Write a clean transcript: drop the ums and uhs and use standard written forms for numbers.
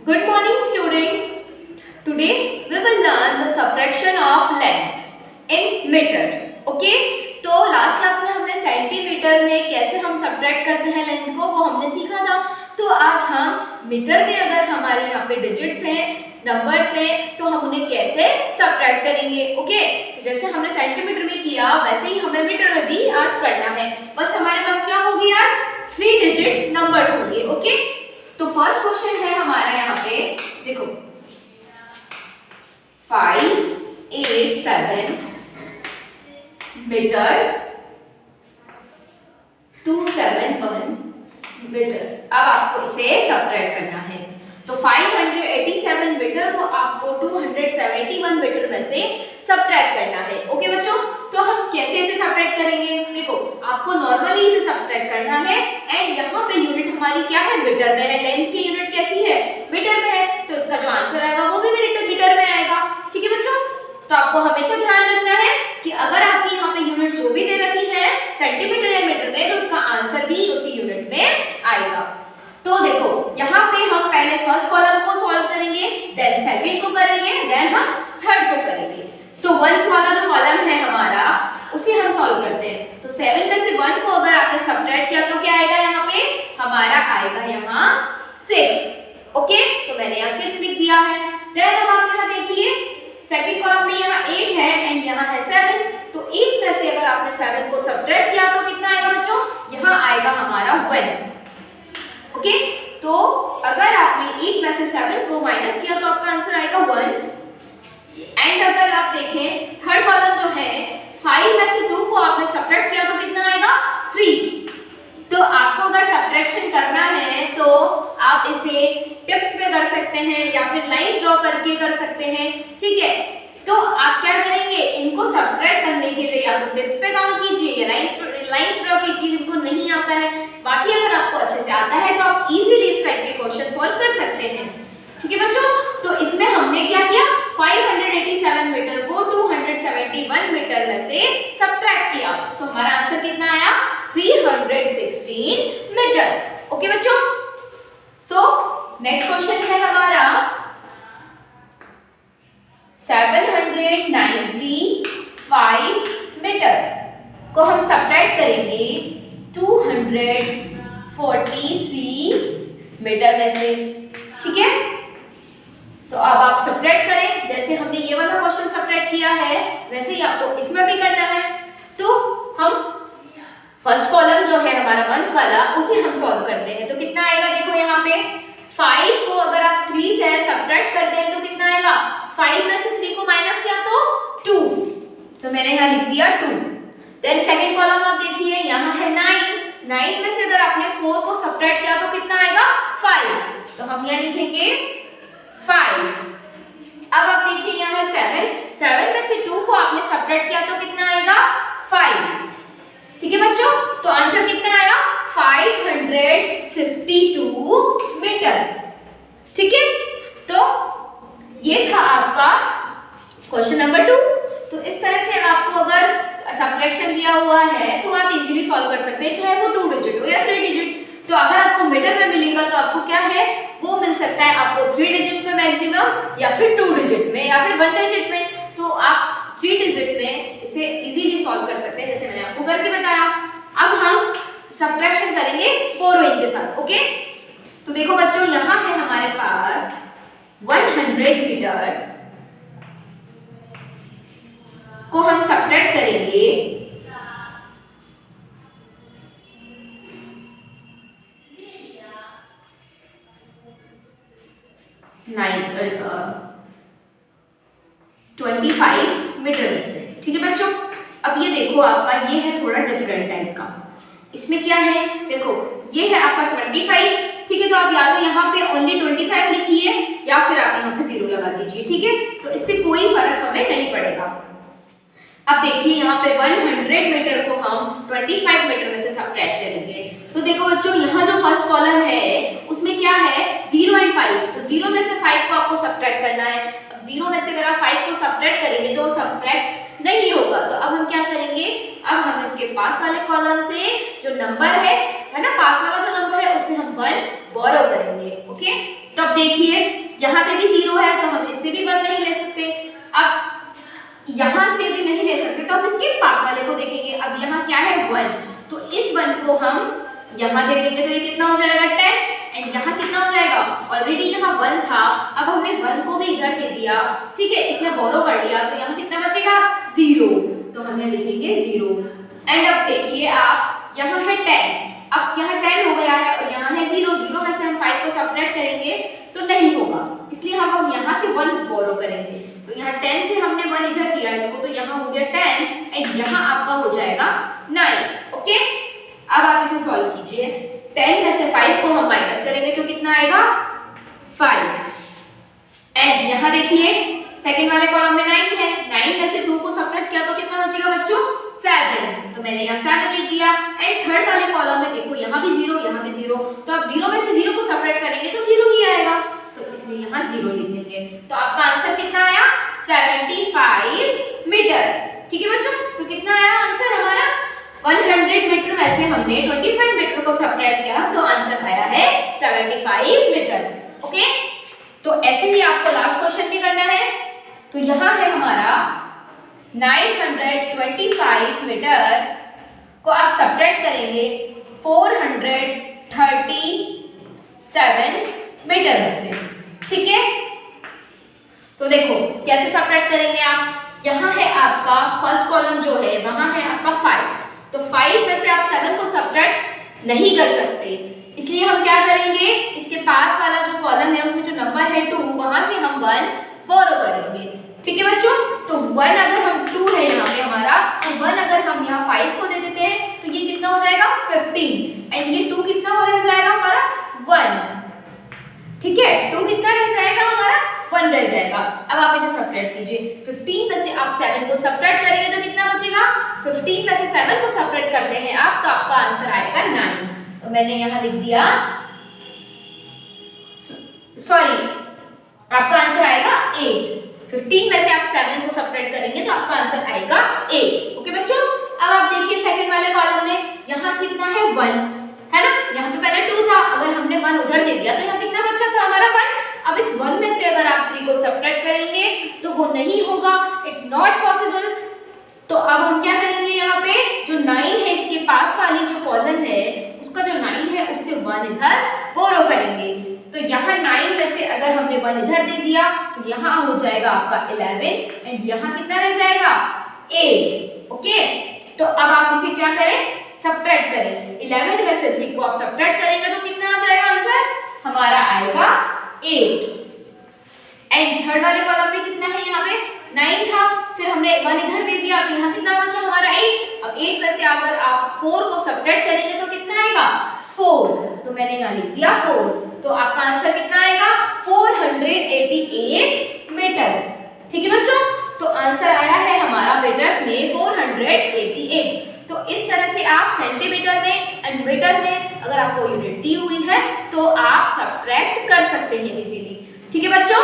Good morning students. Today we will learn the subtraction of length in meter. Okay? तो last class में हमने centimetre में कैसे हम सब्ट्रैक्ट करते हैं लेंथ को वो हमने सीखा था। तो आज हम मीटर में अगर हमारे यहाँ पे डिजिट्स हैं, नंबर्स हैं, तो हम उन्हें कैसे सब्ट्रैक्ट करेंगे। ओके? तो जैसे हमने सेंटीमीटर में किया वैसे ही हमें मीटर में भी आज करना है। बस हमारे पास क्या होगी आज 3 डिजिट नंबर्स होंगे। ओके? तो फर्स्ट क्वेश्चन है हमारा यहाँ पे, देखो 587 मीटर 271 मीटर। अब आपको इसे सब्ट्रैक्ट करना है। तो 587 मीटर को आपको 271 मीटर में से सब्ट्रैक्ट करना है। ओके बच्चों, तो हम कैसे इसे सब्ट्रैक्ट करेंगे। देखो आपको नॉर्मली इसे सब्ट्रैक्ट करना है एंड यहाँ पे यूनिट हमारी क्या है, मीटर में है। लेंथ की यूनिट कैसी है, मीटर में है, तो इसका जो आंसर आएगा वो भी मीटर में आएगा। ठीक है बच्चों, तो आपको हमेशा ध्यान रखना है कि अगर आपकी यहाँ पे यूनिट जो भी दे रखी है सेंटीमीटर या मीटर में, तो उसका आंसर भी उसी यूनिट में आएगा। तो देखो यहाँ पे हम पहले फर्स्ट कॉलम को सॉल्व करेंगे, देन सेकंड को करेंगे, देन हम थर्ड को करेंगे। तो वंस वाला जो कॉलम है हमारा उसे हम सॉल्व करते हैं। तो 7 में से 1 को अगर आपने सब्ट्रैक्ट किया तो क्या आएगा, यहाँ पे हमारा आएगा यहाँ 6। ओके, तो मैंने यहाँ 6 लिख दिया है। देन अब आप यहाँ देखिए सेकंड कॉलम में यहाँ 8 है एंड यहाँ है 7। तो 8 में से अगर आपने 7 को सब्ट्रैक्ट किया तो कितना आएगा बच्चों, यहाँ आएगा हमारा 1। ओके, तो अगर आपने 8 में से 7 को माइनस किया तो आपका आंसर आएगा 1। एंड अगर आप देखें थर्ड कॉलम जो है 5 में से 2 को आपने सब्ट्रैक्ट किया तो कितना आएगा 3। तो आपको अगर सब्ट्रैक्शन करना है तो आप इसे टिप्स पे कर सकते हैं या फिर लाइंस ड्रॉ करके कर सकते हैं। ठीक है, तो आप क्या करेंगे, इनको सब्ट्रैक्ट करने के लिए या तो टिप्स पे काउंट कीजिए या लाइंस ड्रॉ कीजिए जिनको नहीं आता है। बाकी अगर आपको अच्छे से आता है तो आप इजीली इस टाइप के क्वेश्चन सॉल्व कर सकते हैं। ठीक है बच्चों, तो इसमें हमने क्या किया, 587 मीटर को 271 मीटर में से सब्ट्रैक्ट किया, तो हमारा आंसर कितना आया 316 मीटर। ओके बच्चों, सो नेक्स्ट क्वेश्चन है हमारा 795 मीटर को हम सब्ट्रैक्ट करेंगे 243 मीटर में से। ठीक है, तो अब आप सब्ट्रैक्ट करें, जैसे हमने ये वाला क्वेश्चन सब्ट्रैक्ट किया है वैसे ही आपको इसमें भी करना है। तो हम फर्स्ट कॉलम जो है हमारा वंस वाला उसे हम सॉल्व करते हैं। तो कितना आएगा, देखो यहाँ पे 5 को अगर आप 3 से सब्ट्रैक्ट करते हैं तो कितना आएगा, 5 में से 3 को माइनस किया तो 2, तो मैंने यहाँ लिख दिया 2। देन सेकंड कॉलम आप देखिए यहाँ है 9 में से अगर आपने 4 को सब्ट्रैक्ट किया तो कितना आएगा 5, तो हम यहाँ लिखेंगे 5। अब आप देखिए यहाँ है 7 में से 2 को आपने सब्ट्रैक्ट किया तो कितना आएगा 5। ठीक है बच्चों, तो आंसर कितना आया 552 मीटर। ठीक है, तो ये था आपका क्वेश्चन नंबर 2। तो इस तरह से आपको अगर सब्ट्रैक्शन दिया हुआ है तो आप इजीली सॉल्व कर सकते हैं, चाहे वो 2 डिजिट हो या 3 डिजिट। तो अगर आपको मीटर में मिलेगा तो आपको क्या है वो मिल सकता है आपको 3 डिजिट में मैक्सिमम, या फिर 2 डिजिट में, या फिर 1 डिजिट में। तो आप 3 डिजिट में इसे इजीली सॉल्व कर सकते हैं, जैसे मैंने आपको करके बताया। अब हम सब्ट्रैक्शन करेंगे बोरोइंग के साथ। ओके, तो देखो बच्चों यहाँ है हमारे पास 100 मीटर को हम सब्ट्रैक्ट करेंगे 25 मीटर में से। ठीक है बच्चों, अब ये देखो आपका ये है थोड़ा डिफरेंट टाइप का। इसमें क्या है, देखो ये है आपका 25। ठीक है, तो आप या तो यहाँ पे ओनली 25 लिखिए या फिर आप यहाँ पे 0 लगा दीजिए। ठीक है, तो इससे कोई फर्क हमें नहीं पड़ेगा। अब देखिए यहाँ पे 100 मीटर को हम 25 मीटर में से सब्ट्रैक्ट करेंगे। तो देखो बच्चों यहाँ जो फर्स्ट कॉलम है उसमें क्या है 0 एंड 5, तो 0 में से 5 को आपको सब्ट्रैक्ट करना है। अब 0 में से अगर आप 5 को सब्ट्रैक्ट करेंगे तो सब्ट्रैक्ट नहीं होगा। तो अब हम क्या करेंगे, अब हम इसके पास वाले कॉलम से जो नंबर है ना, पास वाला जो नंबर है उससे हम 1 बोरो करेंगे। ओके, तो अब देखिए यहाँ पे भी 0 है तो हम इससे भी 1 नहीं ले सकते, अब यहाँ से भी नहीं ले सकते, तो हम इसके पास वाले को देखेंगे। अब यहाँ क्या है 1, तो इस 1 को हम यहाँ दे देंगे तो ये कितना हो जाएगा 10, एंड यहाँ कितना हो जाएगा, ऑलरेडी यहाँ 1 था, अब हमने 1 को भी इधर दे दिया, ठीक है, इसमें बोरो कर लिया, तो यहाँ कितना बचेगा 0, तो हम यहाँ लिखेंगे 0। एंड अब देखिए आप, यहाँ है 10, अब यहाँ 10 हो गया है और यहाँ है 0, 0 में से हम 5 को सब्ट्रैक्ट करेंगे तो नहीं होगा, इसलिए हम यहाँ से 1 बोरो करेंगे। तो यहाँ 10 से हमने 1 इधर दिया इसको, तो यहाँ हो गया 10 एंड यहाँ आपका हो जाएगा 9। ओके, अब आप इसे सॉल्व कीजिए। 10 में से 5 को हम माइनस करेंगे तो कितना आएगा 5, एंड यहाँ देखिए सेकंड वाले कॉलम में 9 है, 9 में से 2 को सब्ट्रैक्ट किया तो कितना बचेगा बच्चों 7, तो मैंने यहाँ 7 लिख दिया। एंड थर्ड वाले कॉलम में देखो यहाँ भी 0, यहाँ भी 0, तो आप 0 में से 0 को सब्ट्रैक्ट करेंगे तो 0 ही आएगा, तो इसलिए यहाँ 0 लिख देंगे। तो आपका आंसर कितना आया 75 मीटर। ठीक है बच्चों, तो कितना आया आंसर हमारा 100 मीटर में से हमने 25 मीटर को सब्ट्रैक्ट किया तो आंसर आया है 75 मीटर। ओके, तो ऐसे ही आपको लास्ट क्वेश्चन भी करना है। तो यहाँ है हमारा 925 मीटर को आप सब्ट्रैक्ट करेंगे 437 मीटर में से, ठीक है। तो देखो कैसे सब्ट्रैक्ट करेंगे आप, यहाँ है आपका फर्स्ट कॉलम जो है वहां है आपका 5, तो 5 में से आप 7 को सब्ट्रैक्ट नहीं कर सकते, इसलिए हम क्या करेंगे, इसके पास वाला जो कॉलम है उसमें जो नंबर है 2 वहां से हम 1 बोरो करेंगे। ठीक है बच्चों, तो 1 अगर हम 2 है यहाँ पे हमारा, तो 1 अगर हम यहाँ 5 को दे देते हैं तो ये कितना हो जाएगा 15, एंड ये 2 कितना हो रह जाएगा हमारा 1। ठीक है, 2 कितना रह जाएगा हमारा 1 रह जाएगा। अब आप इसे सब्ट्रैक्ट कीजिए, 15 में से आप 7 को सब्ट्रैक्ट करेंगे तो कितना बचेगा, 15 में से 7 को सब्ट्रैक्ट करते हैं आप तो आपका आंसर आएगा 9। तो मैंने यहाँ लिख दिया, सॉरी आपका आंसर आएगा 8। 15 में से आप 7 को सब्ट्रैक्ट करेंगे तो आपका आंसर आएगा 8। ओके बच्चों, अब आप देखिए सेकंड वाले कॉलम में यहाँ कितना है 1 है ना, यहाँ पे पहले 2 था, अगर हमने 1 उधर दे दिया तो यहाँ कितना बचा था हमारा 1। अब इस 1 में से अगर आप 3 को सब्ट्रैक्ट करेंगे तो वो नहीं होगा, इट्स नॉट पॉसिबल। तो अब हम क्या करेंगे, यहाँ पे जो 9 है इसके पास वाली जो कॉलम है उसका जो 9 है उससे 1 इधर बोरो करेंगे। तो यहाँ 9 में से अगर हमने 1 इधर दे दिया तो यहाँ हो जाएगा आपका 11, एंड यहाँ कितना रह जाएगा 8। ओके, तो अब आप इसे क्या करें, सब्ट्रैक्ट करें। 11 में से 3 को आप सब्ट्रैक्ट करेंगे तो कितना आ जाएगा आंसर हमारा आएगा 8। एंड थर्ड वाले कॉलम में कितना है, यहाँ पे 9 था, फिर हमने 1 इधर दे दिया तो यहाँ कितना बचा हमारा 8। अब 8 में से अगर आप 4 को सब्ट्रैक्ट करेंगे तो कितना आएगा 4, तो मैंने यहाँ लिख दिया 4। तो आपका आंसर कितना आएगा 488 मीटर। ठीक है बच्चों, तो आंसर आया है हमारा मीटर्स में 488। तो इस तरह से आप सेंटीमीटर में एंड मीटर में अगर आपको यूनिट दी हुई है तो आप सब्ट्रैक्ट कर सकते हैं इजीली। ठीक है बच्चों।